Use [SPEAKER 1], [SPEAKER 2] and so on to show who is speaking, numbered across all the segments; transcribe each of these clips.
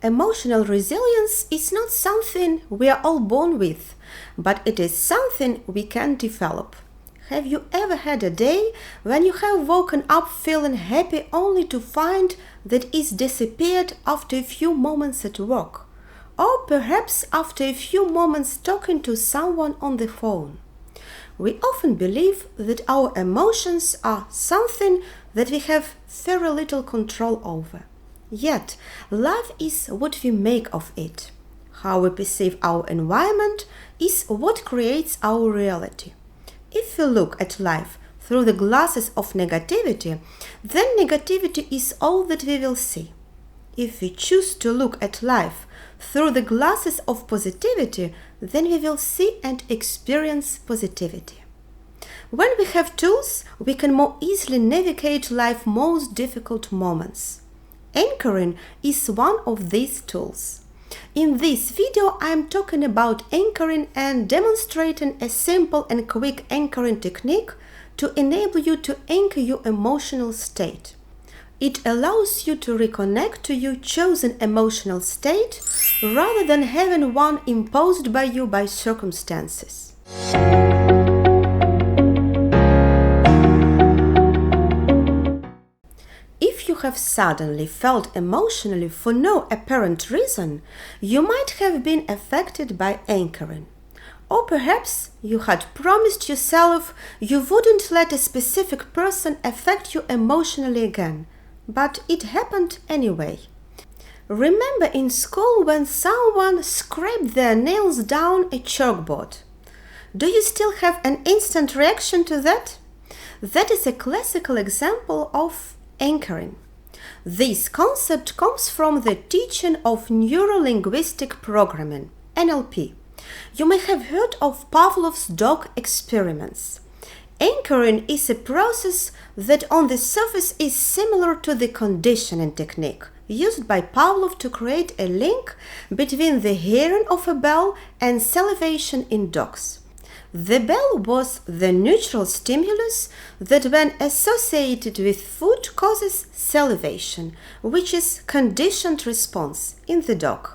[SPEAKER 1] Emotional resilience is not something we are all born with, but it is something we can develop. Have you ever had a day when you have woken up feeling happy only to find that it's disappeared after a few moments at work? Or perhaps after a few moments talking to someone on the phone? We often believe that our emotions are something that we have very little control over. Yet, life is what we make of it. How we perceive our environment is what creates our reality. If we look at life through the glasses of negativity, then negativity is all that we will see. If we choose to look at life through the glasses of positivity, then we will see and experience positivity. When we have tools, we can more easily navigate life's most difficult moments. Anchoring is one of these tools. In this video, I am talking about anchoring and demonstrating a simple and quick anchoring technique to enable you to anchor your emotional state. It allows you to reconnect to your chosen emotional state rather than having one imposed by you by circumstances. If you have suddenly felt emotionally for no apparent reason, you might have been affected by anchoring. Or perhaps you had promised yourself you wouldn't let a specific person affect you emotionally again, but it happened anyway. Remember in school when someone scraped their nails down a chalkboard? Do you still have an instant reaction to that? That is a classical example of anchoring. This concept comes from the teaching of neuro-linguistic programming, NLP. You may have heard of Pavlov's dog experiments. Anchoring is a process that on the surface is similar to the conditioning technique used by Pavlov to create a link between the hearing of a bell and salivation in dogs. The bell was the neutral stimulus that when associated with food causes salivation, which is conditioned response in the dog.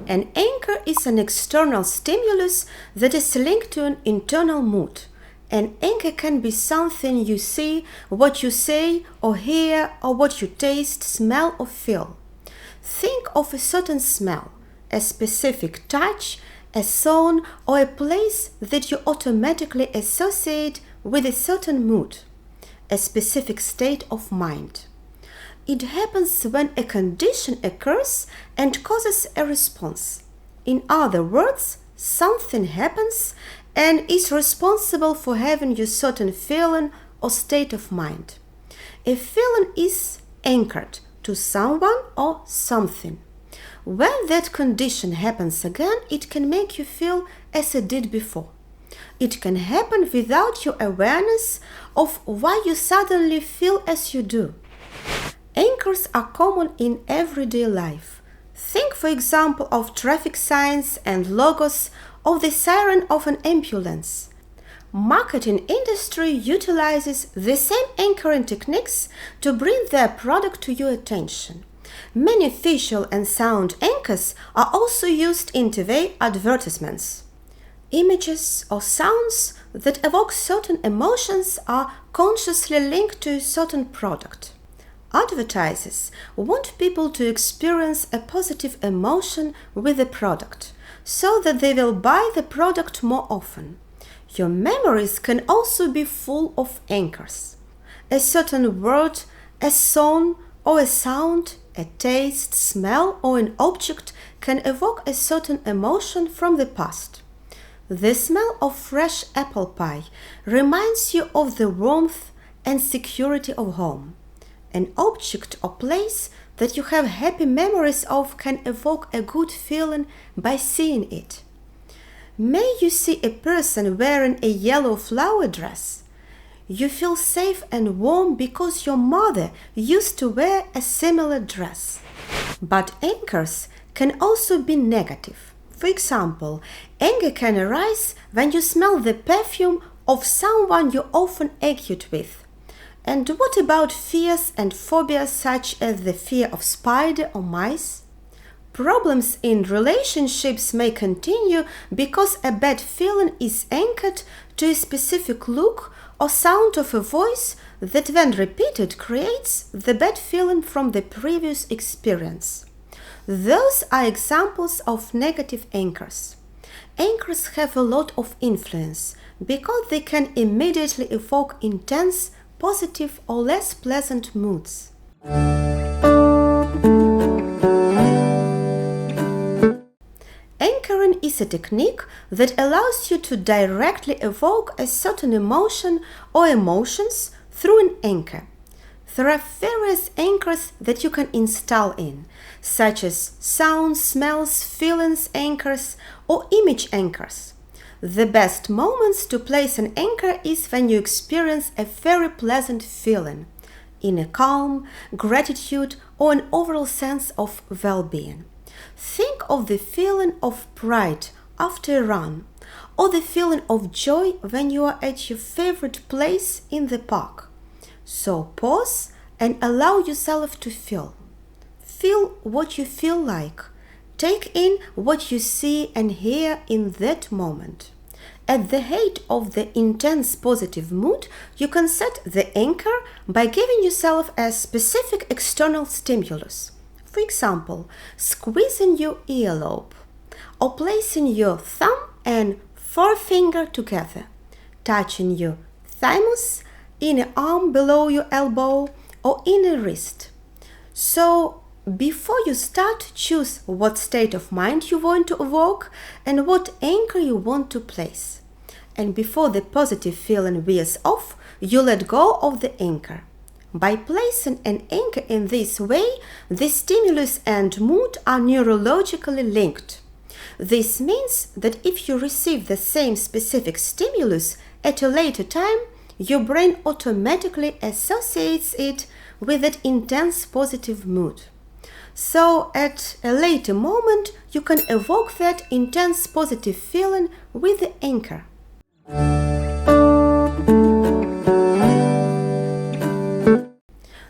[SPEAKER 1] An anchor is an external stimulus that is linked to an internal mood. An anchor can be something you see, what you say or hear, or what you taste, smell or feel. Think of a certain smell, a specific touch, a song or a place that you automatically associate with a certain mood, a specific state of mind. It happens when a condition occurs and causes a response. In other words, something happens and is responsible for having you certain feeling or state of mind. A feeling is anchored to someone or something. When that condition happens again, it can make you feel as it did before. It can happen without your awareness of why you suddenly feel as you do. Anchors are common in everyday life. Think, for example, of traffic signs and logos, of the siren of an ambulance. Marketing industry utilizes the same anchoring techniques to bring their product to your attention. Many visual and sound anchors are also used in TV advertisements. Images or sounds that evoke certain emotions are consciously linked to a certain product. Advertisers want people to experience a positive emotion with the product, so that they will buy the product more often. Your memories can also be full of anchors. A certain word, a song or a sound, a taste, smell or an object can evoke a certain emotion from the past. The smell of fresh apple pie reminds you of the warmth and security of home. An object or place that you have happy memories of can evoke a good feeling by seeing it. May you see a person wearing a yellow flower dress. You feel safe and warm because your mother used to wear a similar dress. But anchors can also be negative. For example, anger can arise when you smell the perfume of someone you often argued with. And what about fears and phobias such as the fear of spider or mice? Problems in relationships may continue because a bad feeling is anchored to a specific look or sound of a voice that, when repeated, creates the bad feeling from the previous experience. Those are examples of negative anchors. Anchors have a lot of influence because they can immediately evoke intense, positive or less pleasant moods. Anchoring is a technique that allows you to directly evoke a certain emotion or emotions through an anchor. There are various anchors that you can install in, such as sounds, smells, feelings anchors, or image anchors. The best moments to place an anchor is when you experience a very pleasant feeling, in a calm, gratitude, or an overall sense of well-being. Think of the feeling of pride after a run, or the feeling of joy when you are at your favorite place in the park. So pause and allow yourself to feel. Feel what you feel like. Take in what you see and hear in that moment. At the height of the intense positive mood, you can set the anchor by giving yourself a specific external stimulus. For example, squeezing your earlobe, or placing your thumb and forefinger together, touching your thymus, inner arm below your elbow, or inner wrist. So, before you start, choose what state of mind you want to evoke and what anchor you want to place. And before the positive feeling wears off, you let go of the anchor. By placing an anchor in this way, the stimulus and mood are neurologically linked. This means that if you receive the same specific stimulus at a later time, your brain automatically associates it with that intense positive mood. So at a later moment, you can evoke that intense positive feeling with the anchor.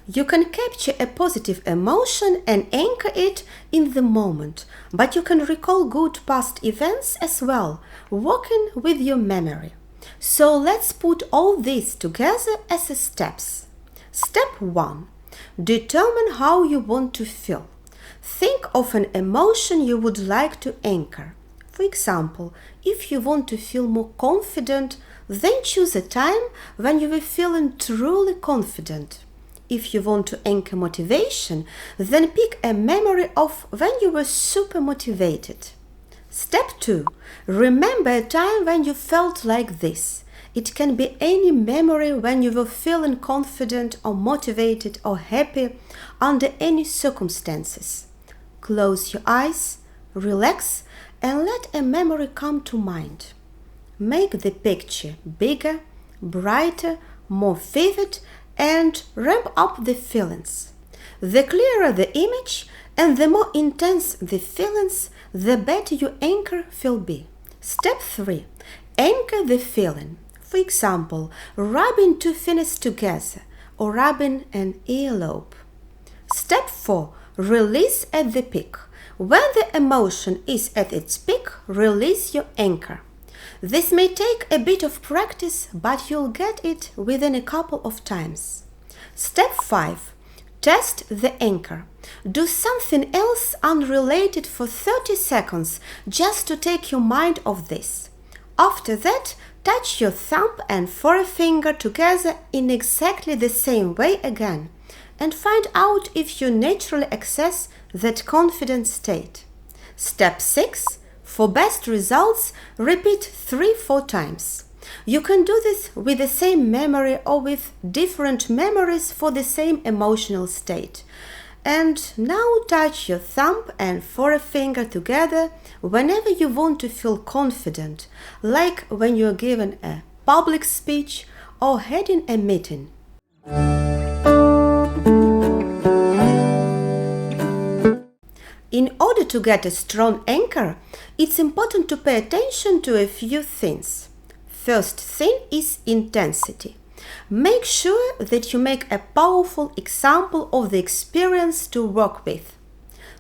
[SPEAKER 1] You can capture a positive emotion and anchor it in the moment, but you can recall good past events as well, working with your memory. So let's put all this together as steps. Step 1. Determine how you want to feel. Think of an emotion you would like to anchor. For example, if you want to feel more confident, then choose a time when you were feeling truly confident. If you want to anchor motivation, then pick a memory of when you were super motivated. Step 2. Remember a time when you felt like this. It can be any memory when you were feeling confident or motivated or happy under any circumstances. Close your eyes, relax, and let a memory come to mind. Make the picture bigger, brighter, more vivid, and ramp up the feelings. The clearer the image and the more intense the feelings, the better your anchor will be. Step 3. Anchor the feeling. For example, rubbing two fingers together or rubbing an earlobe. Step 4. Release at the peak. When the emotion is at its peak, release your anchor. This may take a bit of practice, but you'll get it within a couple of times. Step 5. Test the anchor. Do something else unrelated for 30 seconds just to take your mind off this. After that, touch your thumb and forefinger together in exactly the same way again and find out if you naturally access that confident state. Step 6. For best results, repeat 3-4 times. You can do this with the same memory or with different memories for the same emotional state. And now touch your thumb and forefinger together whenever you want to feel confident, like when you are giving a public speech or heading a meeting. In order to get a strong anchor, it's important to pay attention to a few things. First thing is intensity. Make sure that you make a powerful example of the experience to work with.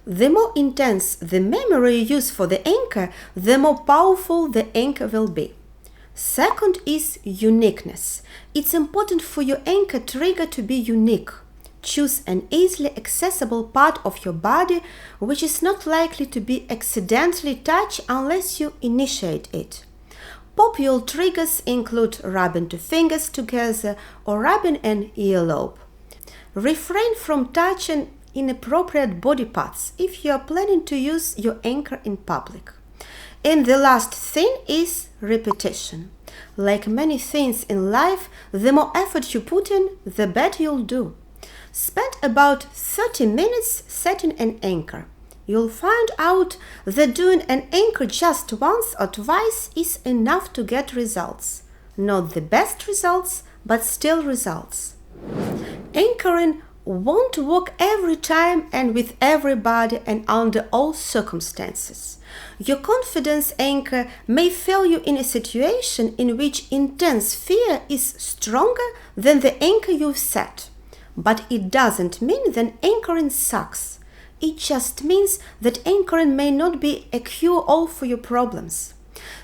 [SPEAKER 1] The more intense the memory you use for the anchor, the more powerful the anchor will be. Second is uniqueness. It's important for your anchor trigger to be unique. Choose an easily accessible part of your body which is not likely to be accidentally touched unless you initiate it. Popular triggers include rubbing two fingers together or rubbing an earlobe. Refrain from touching inappropriate body parts if you are planning to use your anchor in public. And the last thing is repetition. Like many things in life, the more effort you put in, the better you'll do. Spend about 30 minutes setting an anchor. You'll find out that doing an anchor just once or twice is enough to get results. Not the best results, but still results. Anchoring won't work every time and with everybody and under all circumstances. Your confidence anchor may fail you in a situation in which intense fear is stronger than the anchor you've set. But it doesn't mean that anchoring sucks. It just means that anchoring may not be a cure-all for your problems.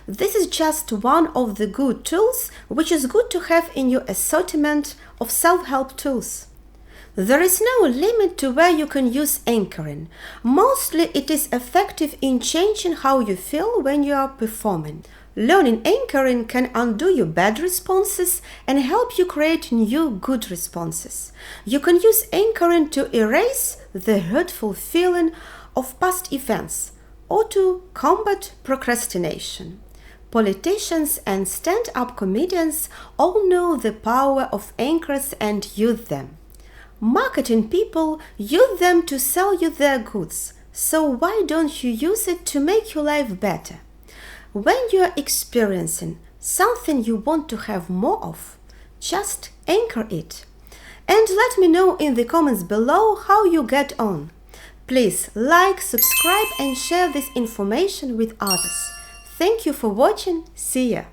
[SPEAKER 1] This is just one of the good tools which is good to have in your assortment of self-help tools. There is no limit to where you can use anchoring. Mostly it is effective in changing how you feel when you are performing. Learning anchoring can undo your bad responses and help you create new good responses. You can use anchoring to erase the hurtful feeling of past events or to combat procrastination. Politicians and stand-up comedians all know the power of anchors and use them. Marketing people use them to sell you their goods, so why don't you use it to make your life better? When you are experiencing something you want to have more of, just anchor it. And let me know in the comments below how you get on. Please like, subscribe and share this information with others. Thank you for watching. See ya!